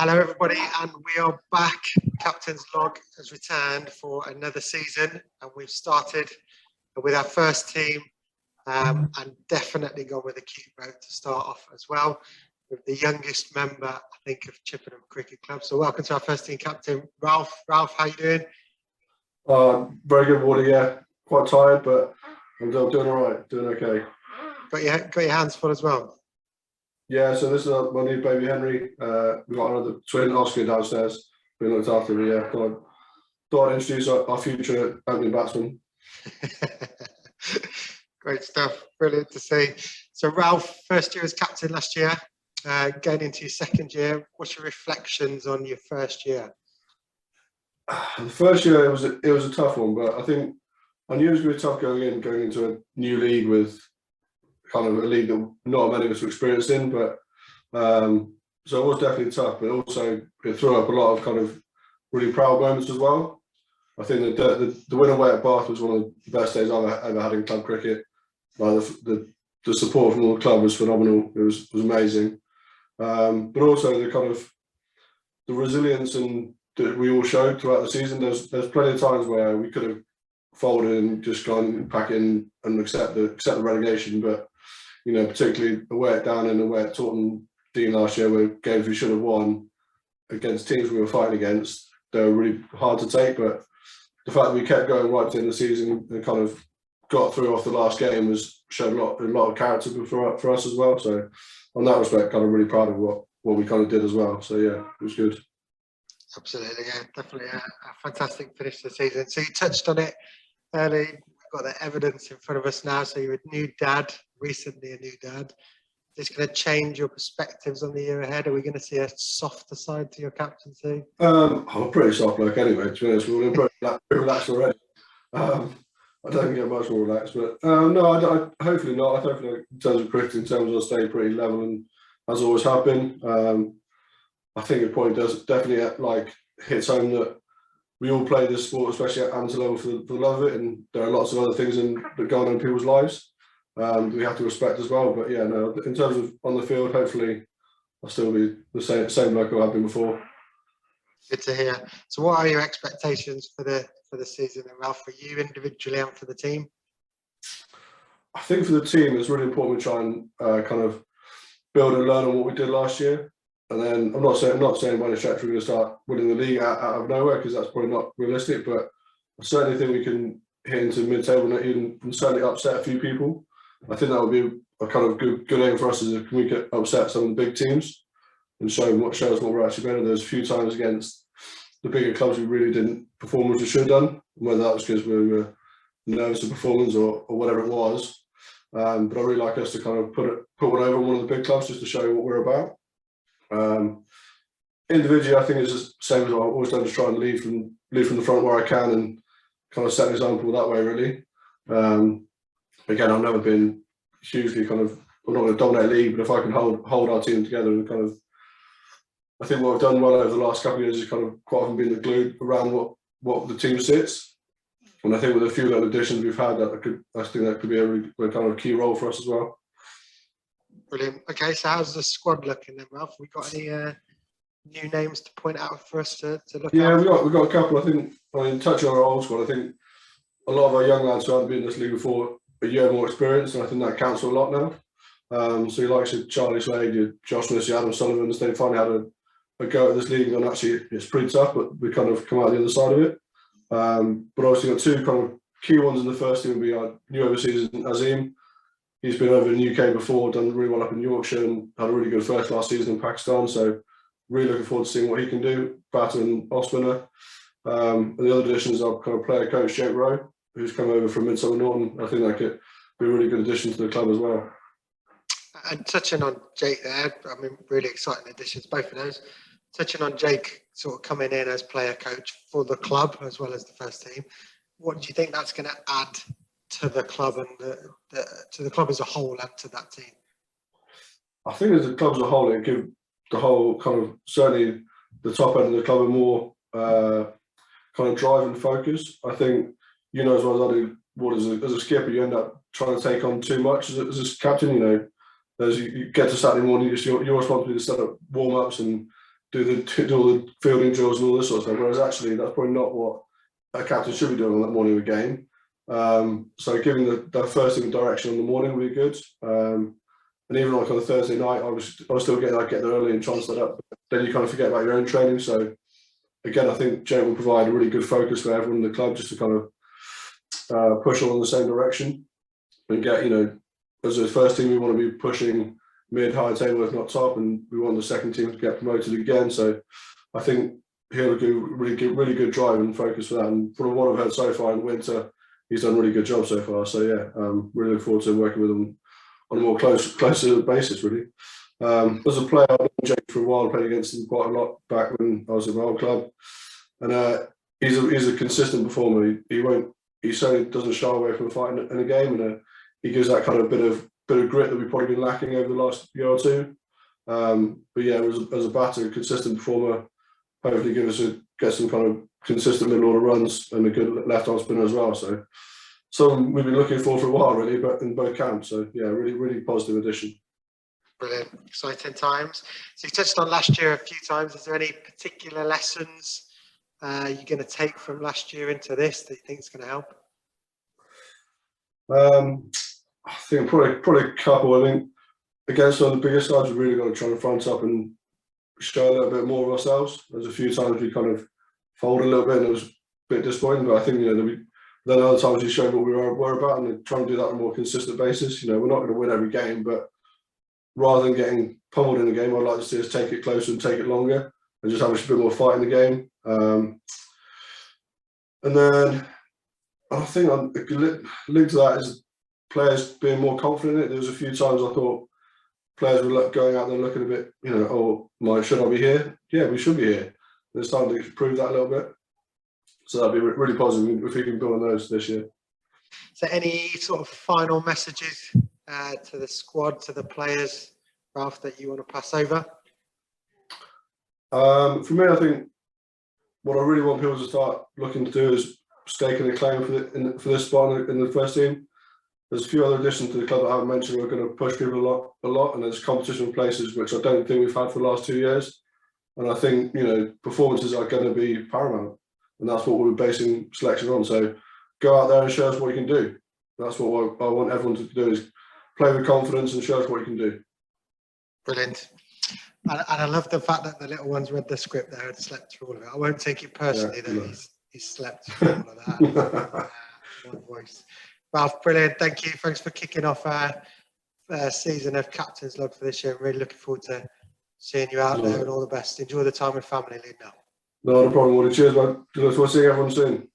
Hello everybody, and we are back. Captain's Log has returned for another season, and we've started with our first team and definitely gone with a cute route to start off as well, with the youngest member, I think, of Chippenham Cricket Club. So welcome to our first team captain, Ralph. Ralph, how you doing? Very good, Woody, yeah. Quite tired, but I'm doing all right, doing okay. Got your hands full as well? Yeah, so this is my new baby Henry. We've got another twin, Oscar, downstairs, being looked after. But yeah, thought I'd introduce our future opening batsman. Great stuff, brilliant to see. So Ralph, first year as captain last year, going into your second year, what's your reflections on your first year? The first year it was a tough one, but I think I knew it was going to be tough going into a new league with kind of a league that not many of us were experienced in, but so it was definitely tough, but also it threw up a lot of kind of really proud moments as well. I think the win away at Bath was one of the best days I've ever had in club cricket. Like the support from the club was phenomenal. It was amazing, but also the kind of the resilience and that we all showed throughout the season. There's plenty of times where we could have folded and just gone back in and accept the relegation, but you know, particularly away at Down and away at Taunton Dean last year, where games we should have won against teams we were fighting against, they were really hard to take. But the fact that we kept going right to the end of the season and kind of got through off the last game showed a lot of character for us as well. So on that respect, kind of really proud of what we kind of did as well. So yeah, it was good. Absolutely, yeah, definitely a fantastic finish to the season. So you touched on it early. We've got the evidence in front of us now. So you're a new dad, recently a new dad. Is this going to change your perspectives on the year ahead? Are we going to see a softer side to your captaincy? I'm a pretty soft bloke anyway, to be honest. We're pretty relaxed already. I don't get much more relaxed, but no, hopefully not. I don't think in terms of cricket, in terms of staying pretty level and as always have been. I think it probably does definitely like hits home that we all play this sport, especially at amateur level, for the love of it, and there are lots of other things that go on in people's lives we have to respect as well. But yeah, no, in terms of on the field, hopefully I'll still be the same like I have been before. Good to hear. So what are your expectations for the season, Ralph, for you individually and for the team? I think for the team, it's really important we try and kind of build and learn on what we did last year. And then I'm not saying by any stretch we're going to start winning the league out of nowhere, because that's probably not realistic. But I certainly think we can hit into mid-table and certainly upset a few people. I think that would be a kind of good aim for us, is if we could upset some of the big teams and show us what we're actually better. There's a few times against the bigger clubs we really didn't perform as we should have done, whether that was because we were nervous of performance or whatever it was. But I really like us to kind of put one over on one of the big clubs just to show what we're about. Individually, I think it's the same as I've always done, to try and lead from the front where I can and kind of set an example that way, really. Again, I've never been hugely I'm not going to dominate the league, but if I can hold our team together and kind of, I think what I've done well over the last couple of years is kind of quite often been the glue around what the team sits. And I think with a few little additions we've had, I think that could be a kind of key role for us as well. Brilliant. Okay, so how's the squad looking then, Ralph? We got any new names to point out for us to look at? Yeah, we've got a couple. I think, touching on our old squad, I think a lot of our young lads who haven't been in this league before, a year more experience, and I think that counts a lot now. So you like Charlie Slade, your Josh Smith, Adam Sullivan, they finally had a go at this league, and actually it's pretty tough, but we kind of come out the other side of it. But obviously got two kind of key ones in the first team. Would be our new overseas Azim. He's been over in the UK before, done really well up in Yorkshire, and had a really good first class season in Pakistan. So really looking forward to seeing what he can do, batter and off spinner. And the other additions are kind of player coach Jake Rowe, who's come over from Midsummer Norton. I think that could be a really good addition to the club as well. And touching on Jake there, I mean, really exciting additions, both of those. Touching on Jake sort of coming in as player coach for the club as well as the first team, what do you think that's going to add to the club and to the club as a whole and to that team? I think as a club as a whole, it gives the whole kind of, certainly the top end of the club, a more kind of drive and focus. I think, you know, as well as I do, as a skipper, you end up trying to take on too much as a captain. You know, as you get to Saturday morning, it's your responsibility to set up warm-ups and do all the fielding drills and all this sort of stuff. Whereas actually, that's probably not what a captain should be doing on that morning of a game. So giving the first team direction on the morning would be good. And even like on a Thursday night, I was still getting, I'd get there early and try and set up. Then you kind of forget about your own training. So again, I think Jake will provide a really good focus for everyone in the club just to kind of push all in the same direction and get, as a first team, we want to be pushing mid-high table, if not top, and we want the second team to get promoted again. So I think he'll do really good drive and focus for that. And from what I've heard so far in the winter, he's done a really good job so far. So yeah, really look forward to working with him on a more closer basis, really. As a player, I've known Jake for a while, played against him quite a lot back when I was at my old club, and he's a consistent performer. He certainly doesn't shy away from a fight in a game, and he gives that kind of bit of grit that we've probably been lacking over the last year or two. But yeah, as a batter, a consistent performer, hopefully get some kind of consistent middle order runs and a good left arm spinner as well. So something we've been looking for a while, really, but in both camps. So yeah, really positive addition. Brilliant, exciting times. So you touched on last year a few times. Is there any particular lessons you're going to take from last year into this that you think is going to help? I think probably a couple. I think against one of the biggest sides, we've really got to try and front up and show a little bit more of ourselves. There's a few times we kind of folded a little bit and it was a bit disappointing, but I think then other times we showed what we were about and trying to do that on a more consistent basis. We're not going to win every game, but rather than getting pummeled in a game, I'd like to see us take it closer and take it longer and just have a bit more fight in the game. And then I think linked to that is players being more confident in it. There was a few times I thought players were going out there looking a bit, should I be here? Yeah, we should be here. And it's starting to prove that a little bit. So that'd be really positive if we can build on those this year. So any sort of final messages to the squad, to the players, Ralph, that you want to pass over? For me, I think what I really want people to start looking to do is staking a claim for this spot in the first team. There's a few other additions to the club that I haven't mentioned. We're going to push people a lot, and there's competition in places which I don't think we've had for the last 2 years. And I think performances are going to be paramount, and that's what we're basing selection on. So go out there and show us what you can do. That's what I want everyone to do, is play with confidence and show us what you can do. Brilliant. And I love the fact that the little ones read the script there and slept through all of it. I won't take it personally that he's slept through all of that. One voice. Ralph, brilliant. Thank you. Thanks for kicking off our season of Captain's Log for this year. I'm really looking forward to seeing you out there, and all the best. Enjoy the time with family, Lee, now. No problem, Woody. Cheers, man. Look forward to seeing everyone soon.